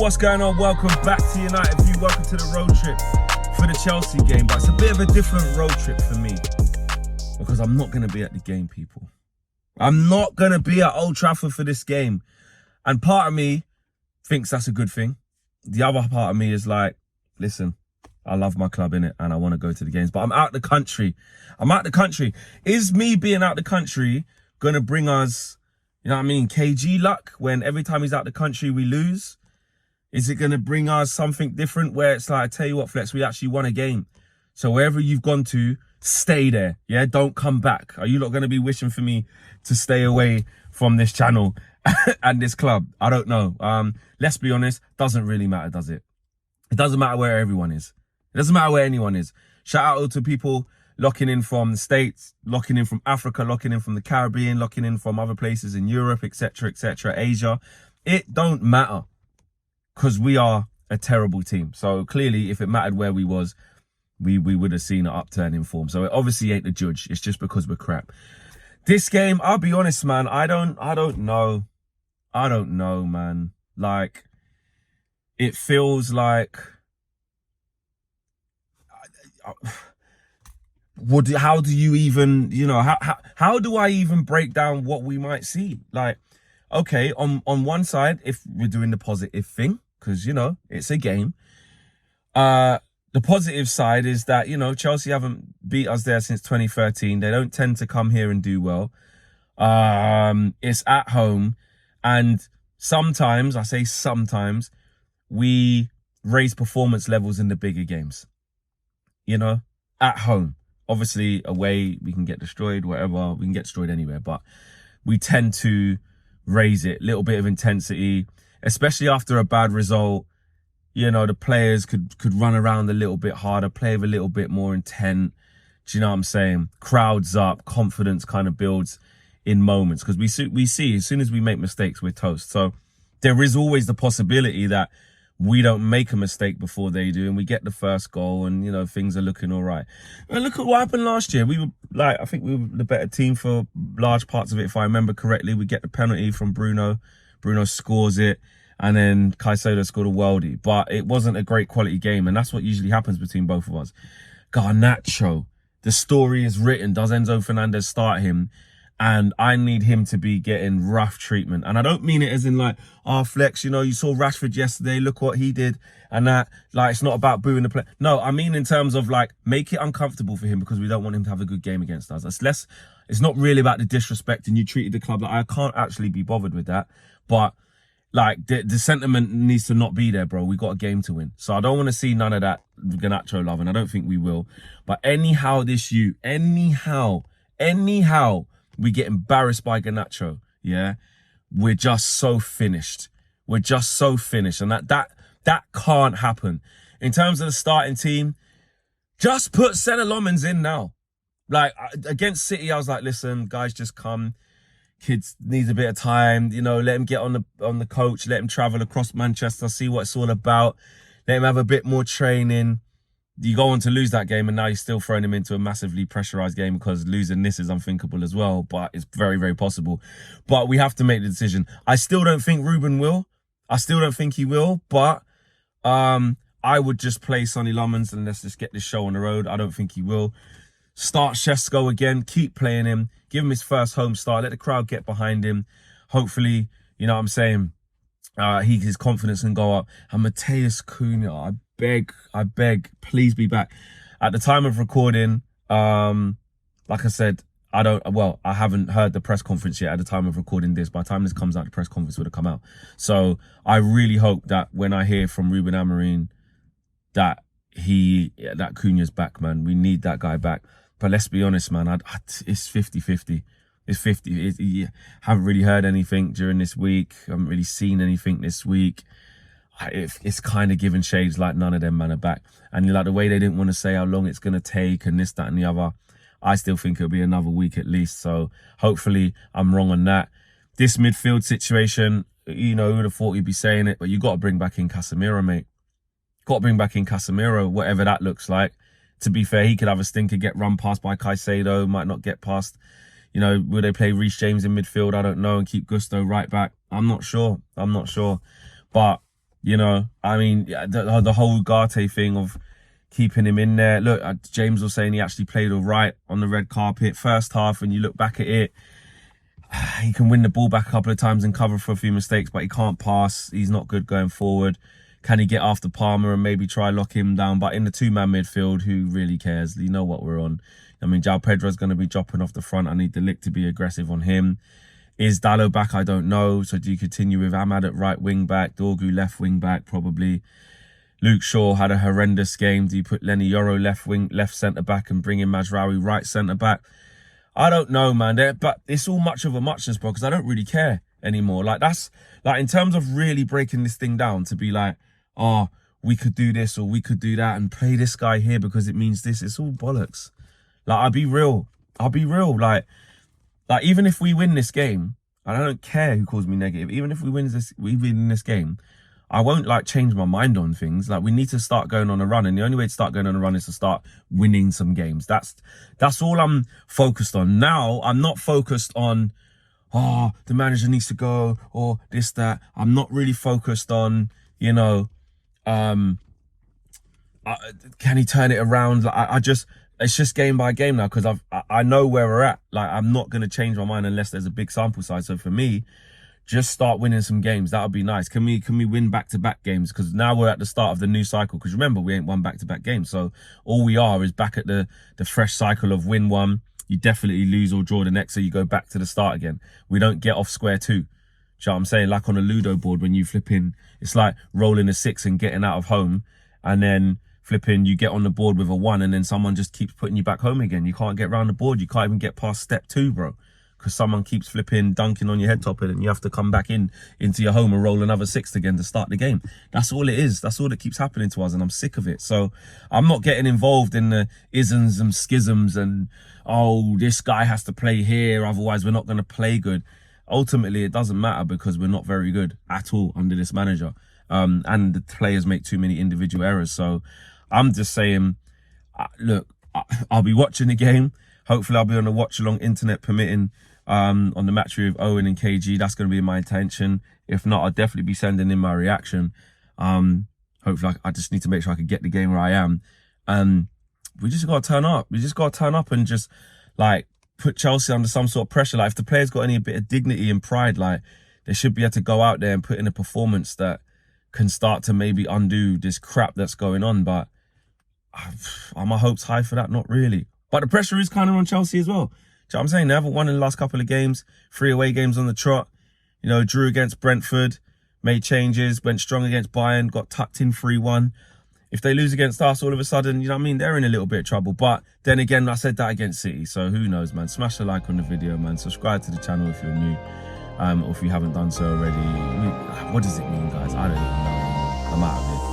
what's going on? Welcome back to United View. Welcome to the road trip for the Chelsea game. But it's a bit of a different road trip for me because I'm not going to be at the game, people. I'm not going to be at Old Trafford for this game. And part of me thinks that's a good thing. The other part of me is like, listen, I love my club, innit, and I want to go to the games. But I'm out the country. Is me being out the country going to bring us, you know what I mean, KG luck when every time he's out the country we lose? Is it going to bring us something different where it's like, I tell you what, Flex, we actually won a game. So wherever you've gone to, stay there. Yeah, don't come back. Are you not going to be wishing for me to stay away from this channel and this club? I don't know. Let's be honest, doesn't really matter, does it? It doesn't matter where everyone is. It doesn't matter where anyone is. Shout out to people locking in from the States, locking in from Africa, locking in from the Caribbean, locking in from other places in Europe, etc., Asia. It don't matter because we are a terrible team. So clearly, if it mattered where we was, we would have seen an upturn in form. So it obviously ain't the judge. It's just because we're crap. This game, I'll be honest, man, I don't know. I don't know, man. Like, it feels like how do you even, you know, how do I even break down what we might see? Like, okay, on one side, if we're doing the positive thing, because, you know, it's a game, the positive side is that, you know, Chelsea haven't beat us there since 2013. They don't tend to come here and do well. It's at home, and sometimes, I say sometimes, we raise performance levels in the bigger games. You know, at home. Obviously, away, we can get destroyed, whatever. We can get destroyed anywhere. But we tend to raise it. Little bit of intensity, especially after a bad result. You know, the players could run around a little bit harder, play with a little bit more intent. Do you know what I'm saying? Crowds up, confidence kind of builds in moments. Because we see, as soon as we make mistakes, we're toast. So there is always the possibility that we don't make a mistake before they do, and we get the first goal, and, you know, things are looking all right. And look at what happened last year. We were, like, I think we were the better team for large parts of it, if I remember correctly. We get the penalty from Bruno. Bruno scores it, and then Caicedo scored a worldie. But it wasn't a great quality game, and that's what usually happens between both of us. Garnacho, the story is written. Does Enzo Fernandez start him? And I need him to be getting rough treatment. And I don't mean it as in like, oh, Flex, you know, you saw Rashford yesterday, look what he did. And that, like, it's not about booing the play. No, I mean in terms of, like, make it uncomfortable for him because we don't want him to have a good game against us. It's not really about the disrespect and you treated the club like, I can't actually be bothered with that. But, like, the sentiment needs to not be there, bro. We got a game to win. So I don't want to see none of that Garnacho love, and I don't think we will. But anyhow, we get embarrassed by Garnacho, yeah? We're just so finished. And that can't happen. In terms of the starting team, just put Senna Lomans in now. Like, against City, I was like, listen, guys, just come. Kids needs a bit of time, you know, let him get on the coach, let him travel across Manchester, see what it's all about. Let him have a bit more training. You go on to lose that game, and now you're still throwing him into a massively pressurized game because losing this is unthinkable as well, but it's very, very possible. But we have to make the decision. I still don't think Ruben will. I still don't think he will, but I would just play Sonny Lomans and let's just get this show on the road. I don't think he will. Start Shesko again, keep playing him, give him his first home start, let the crowd get behind him. Hopefully, you know what I'm saying, his confidence can go up. And Mateus Cunha, I beg, please be back. At the time of recording, like I said, I haven't heard the press conference yet at the time of recording this. By the time this comes out, the press conference would have come out. So I really hope that when I hear from Ruben Amorim that Cunha's back, man. We need that guy back. But let's be honest, man, it's 50-50. It's 50. Haven't really heard anything during this week. Haven't really seen anything this week. It's kind of giving shades like none of them man are back. And like the way they didn't want to say how long it's going to take and this, that and the other, I still think it'll be another week at least. So hopefully I'm wrong on that. This midfield situation, you know, who would have thought you'd be saying it, but you got to bring back in Casemiro, mate. Got to bring back in Casemiro, whatever that looks like. To be fair, he could have a stinker, get run past by Caicedo, might not get past. You know, will they play Reece James in midfield? I don't know, and keep Gusto right back. I'm not sure. But You know, I mean, the whole Ugarte thing of keeping him in there. Look, James was saying he actually played all right on the red carpet. First half, when you look back at it, he can win the ball back a couple of times and cover for a few mistakes, but he can't pass. He's not good going forward. Can he get after Palmer and maybe try lock him down? But in the two-man midfield, who really cares? You know what we're on. I mean, João Pedro's going to be dropping off the front. I need the Ligt to be aggressive on him. Is Dalot back? I don't know. So do you continue with Ahmad at right wing back, Dorgu left wing back, probably? Luke Shaw had a horrendous game. Do you put Lenny Yoro left centre back and bring in Mazraoui right centre back? I don't know, man. But it's all much of a muchness, bro, because I don't really care anymore. Like, that's like, in terms of really breaking this thing down to be like, oh, we could do this or we could do that and play this guy here because it means this. It's all bollocks. Like, I'll be real. Like even if we win this game, and I don't care who calls me negative, even if we win this game, I won't like change my mind on things. Like, we need to start going on a run, and the only way to start going on a run is to start winning some games. That's all I'm focused on. Now, I'm not focused on, oh, the manager needs to go or this, that. I'm not really focused on, you know, can he turn it around? Like, it's just game by game now, because I know where we're at. Like, I'm not going to change my mind unless there's a big sample size. So for me, just start winning some games. That would be nice. Can we win back-to-back games? Because now we're at the start of the new cycle. Because remember, we ain't won back-to-back games. So all we are is back at the fresh cycle of win one, you definitely lose or draw the next, so you go back to the start again. We don't get off square two. Do you know what I'm saying? Like on a Ludo board, when you flip in, it's like rolling a 6 and getting out of home, and then flipping, you get on the board with a 1, and then someone just keeps putting you back home again. You can't get around the board. You can't even get past step 2, bro, because someone keeps flipping, dunking on your head top, and you have to come back into your home and roll another 6 again to start the game. That's all it is. That's all that keeps happening to us, and I'm sick of it. So I'm not getting involved in the isms and schisms and, oh, this guy has to play here, otherwise we're not going to play good. Ultimately, it doesn't matter, because we're not very good at all under this manager. And the players make too many individual errors. So I'm just saying, look, I'll be watching the game. Hopefully I'll be on the watch along, internet permitting, on the match with Owen and KG. That's going to be my intention. If not, I'll definitely be sending in my reaction. Hopefully I just need to make sure I can get the game where I am. We just got to turn up. We just got to turn up and just, like, put Chelsea under some sort of pressure. Like, if the players got any bit of dignity and pride, like, they should be able to go out there and put in a performance that can start to maybe undo this crap that's going on. But are my hopes high for that? Not really. But the pressure is kind of on Chelsea as well. Do you know what I'm saying? They haven't won in the last couple of games. 3 away games on the trot. You know, drew against Brentford, made changes, went strong against Bayern, got tucked in 3-1. If they lose against us, all of a sudden, you know what I mean, they're in a little bit of trouble. But then again, I said that against City, so who knows, man. Smash the like on the video, man. Subscribe to the channel if you're new, or if you haven't done so already. What does it mean, guys? I don't even know. I'm out of it.